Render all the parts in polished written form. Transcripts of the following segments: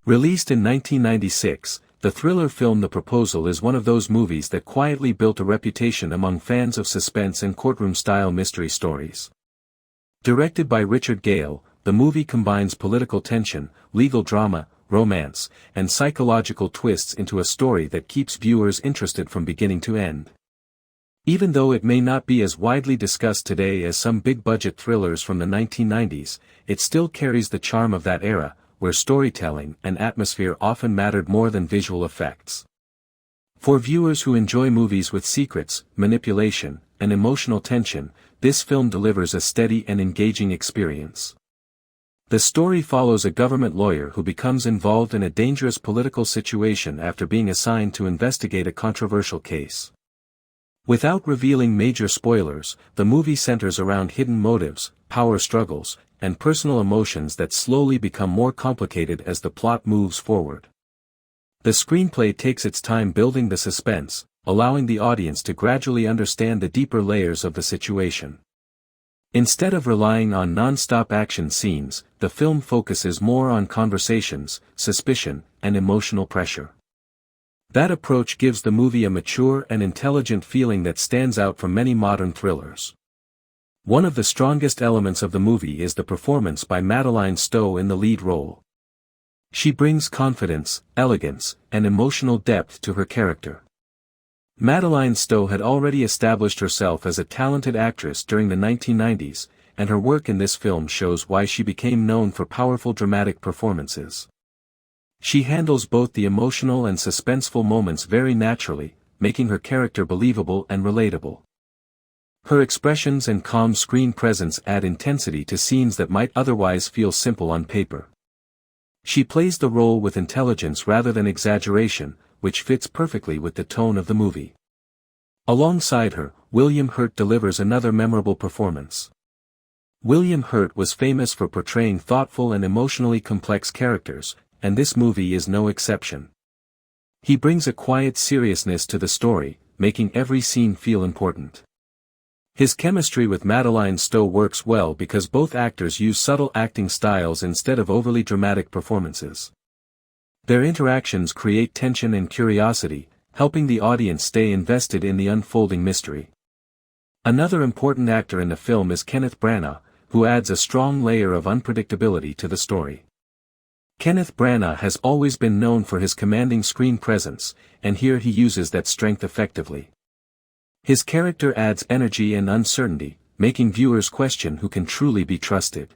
Released in 1996, the thriller film The Proposal is one of those movies that quietly built a reputation among fans of suspense and courtroom-style mystery stories. Directed by Richard Gale, the movie combines political tension, legal drama, romance, and psychological twists into a story that keeps viewers interested from beginning to end. Even though it may not be as widely discussed today as some big-budget thrillers from the 1990s, it still carries the charm of that era, where storytelling and atmosphere often mattered more than visual effects. For viewers who enjoy movies with secrets, manipulation, and emotional tension, this film delivers a steady and engaging experience. The story follows a government lawyer who becomes involved in a dangerous political situation after being assigned to investigate a controversial case. Without revealing major spoilers, the movie centers around hidden motives, power struggles, and personal emotions that slowly become more complicated as the plot moves forward. The screenplay takes its time building the suspense, allowing the audience to gradually understand the deeper layers of the situation. Instead of relying on non-stop action scenes, the film focuses more on conversations, suspicion, and emotional pressure. That approach gives the movie a mature and intelligent feeling that stands out from many modern thrillers. One of the strongest elements of the movie is the performance by Madeleine Stowe in the lead role. She brings confidence, elegance, and emotional depth to her character. Madeleine Stowe had already established herself as a talented actress during the 1990s, and her work in this film shows why she became known for powerful dramatic performances. She handles both the emotional and suspenseful moments very naturally, making her character believable and relatable. Her expressions and calm screen presence add intensity to scenes that might otherwise feel simple on paper. She plays the role with intelligence rather than exaggeration, which fits perfectly with the tone of the movie. Alongside her, William Hurt delivers another memorable performance. William Hurt was famous for portraying thoughtful and emotionally complex characters, and this movie is no exception. He brings a quiet seriousness to the story, making every scene feel important. His chemistry with Madeleine Stowe works well because both actors use subtle acting styles instead of overly dramatic performances. Their interactions create tension and curiosity, helping the audience stay invested in the unfolding mystery. Another important actor in the film is Kenneth Branagh, who adds a strong layer of unpredictability to the story. Kenneth Branagh has always been known for his commanding screen presence, and here he uses that strength effectively. His character adds energy and uncertainty, making viewers question who can truly be trusted.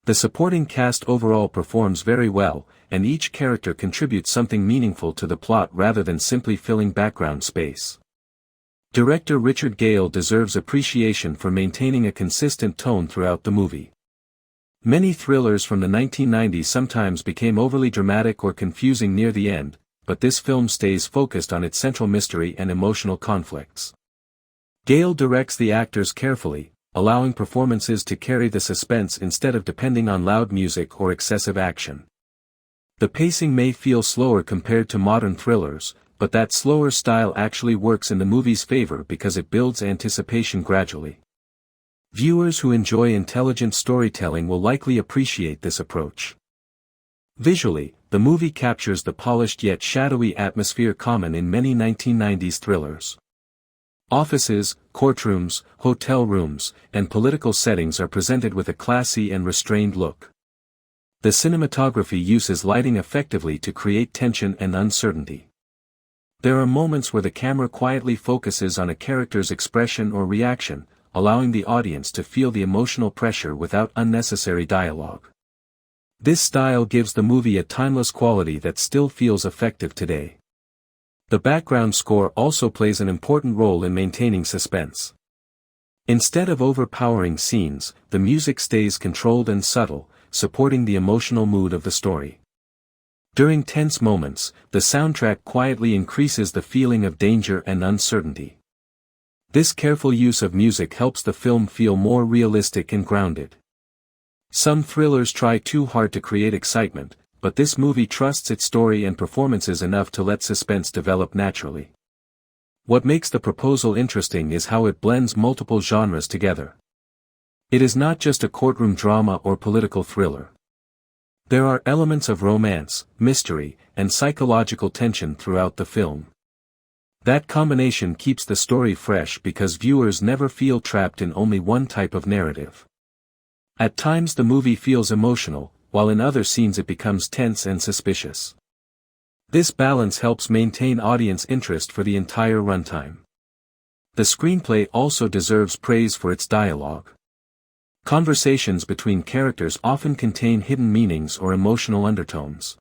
The supporting cast overall performs very well, and each character contributes something meaningful to the plot rather than simply filling background space. Director Richard Gale deserves appreciation for maintaining a consistent tone throughout the movie. Many thrillers from the 1990s sometimes became overly dramatic or confusing near the end, but this film stays focused on its central mystery and emotional conflicts. Gale directs the actors carefully, allowing performances to carry the suspense instead of depending on loud music or excessive action. The pacing may feel slower compared to modern thrillers, but that slower style actually works in the movie's favor because it builds anticipation gradually. Viewers who enjoy intelligent storytelling will likely appreciate this approach. Visually, the movie captures the polished yet shadowy atmosphere common in many 1990s thrillers. Offices, courtrooms, hotel rooms, and political settings are presented with a classy and restrained look. The cinematography uses lighting effectively to create tension and uncertainty. There are moments where the camera quietly focuses on a character's expression or reaction, allowing the audience to feel the emotional pressure without unnecessary dialogue. This style gives the movie a timeless quality that still feels effective today. The background score also plays an important role in maintaining suspense. Instead of overpowering scenes, the music stays controlled and subtle, supporting the emotional mood of the story. During tense moments, the soundtrack quietly increases the feeling of danger and uncertainty. This careful use of music helps the film feel more realistic and grounded. Some thrillers try too hard to create excitement, but this movie trusts its story and performances enough to let suspense develop naturally. What makes The Proposal interesting is how it blends multiple genres together. It is not just a courtroom drama or political thriller. There are elements of romance, mystery, and psychological tension throughout the film. That combination keeps the story fresh because viewers never feel trapped in only one type of narrative. At times the movie feels emotional, while in other scenes it becomes tense and suspicious. This balance helps maintain audience interest for the entire runtime. The screenplay also deserves praise for its dialogue. Conversations between characters often contain hidden meanings or emotional undertones.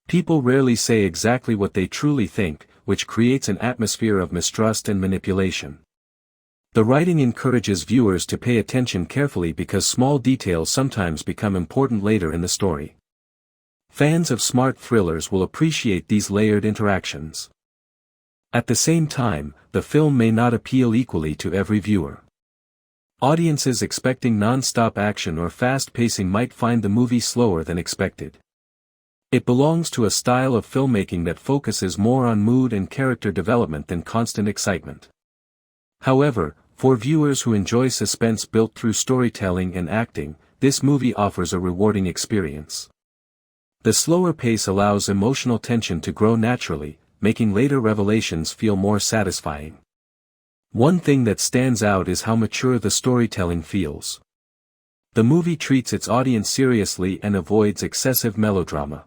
People rarely say exactly what they truly think, which creates an atmosphere of mistrust and manipulation. The writing encourages viewers to pay attention carefully because small details sometimes become important later in the story. Fans of smart thrillers will appreciate these layered interactions. At the same time, the film may not appeal equally to every viewer. Audiences expecting non-stop action or fast pacing might find the movie slower than expected. It belongs to a style of filmmaking that focuses more on mood and character development than constant excitement. However, for viewers who enjoy suspense built through storytelling and acting, this movie offers a rewarding experience. The slower pace allows emotional tension to grow naturally, making later revelations feel more satisfying. One thing that stands out is how mature the storytelling feels. The movie treats its audience seriously and avoids excessive melodrama.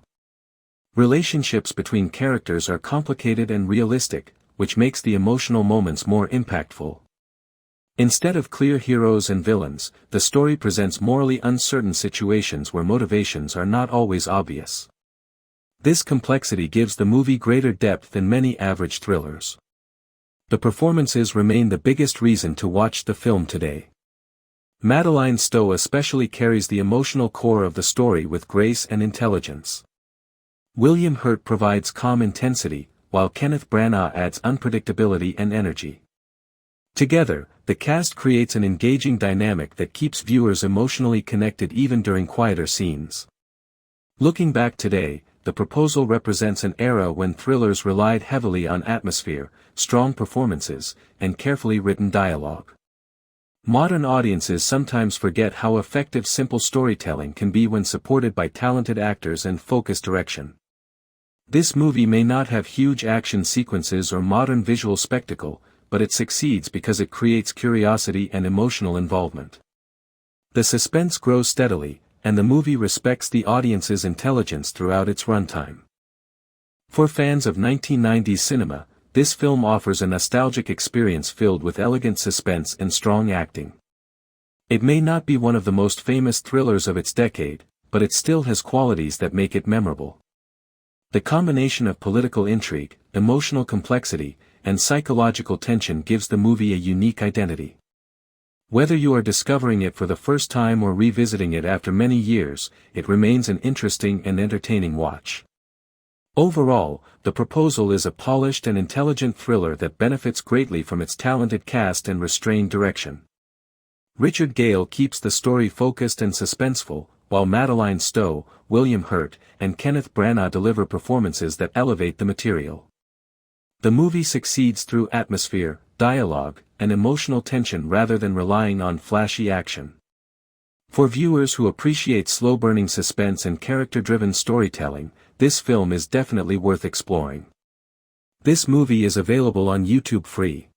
Relationships between characters are complicated and realistic, which makes the emotional moments more impactful. Instead of clear heroes and villains, the story presents morally uncertain situations where motivations are not always obvious. This complexity gives the movie greater depth than many average thrillers. The performances remain the biggest reason to watch the film today. Madeleine Stowe especially carries the emotional core of the story with grace and intelligence. William Hurt provides calm intensity, while Kenneth Branagh adds unpredictability and energy. Together, the cast creates an engaging dynamic that keeps viewers emotionally connected even during quieter scenes. Looking back today, The Proposal represents an era when thrillers relied heavily on atmosphere, strong performances, and carefully written dialogue. Modern audiences sometimes forget how effective simple storytelling can be when supported by talented actors and focused direction. This movie may not have huge action sequences or modern visual spectacle, but it succeeds because it creates curiosity and emotional involvement. The suspense grows steadily, and the movie respects the audience's intelligence throughout its runtime. For fans of 1990s cinema, this film offers a nostalgic experience filled with elegant suspense and strong acting. It may not be one of the most famous thrillers of its decade, but it still has qualities that make it memorable. The combination of political intrigue, emotional complexity, and psychological tension gives the movie a unique identity. Whether you are discovering it for the first time or revisiting it after many years, it remains an interesting and entertaining watch. Overall, The Proposal is a polished and intelligent thriller that benefits greatly from its talented cast and restrained direction. Richard Gale keeps the story focused and suspenseful, while Madeleine Stowe, William Hurt, and Kenneth Branagh deliver performances that elevate the material. The movie succeeds through atmosphere, dialogue, and emotional tension rather than relying on flashy action. For viewers who appreciate slow-burning suspense and character-driven storytelling, this film is definitely worth exploring. This movie is available on YouTube free.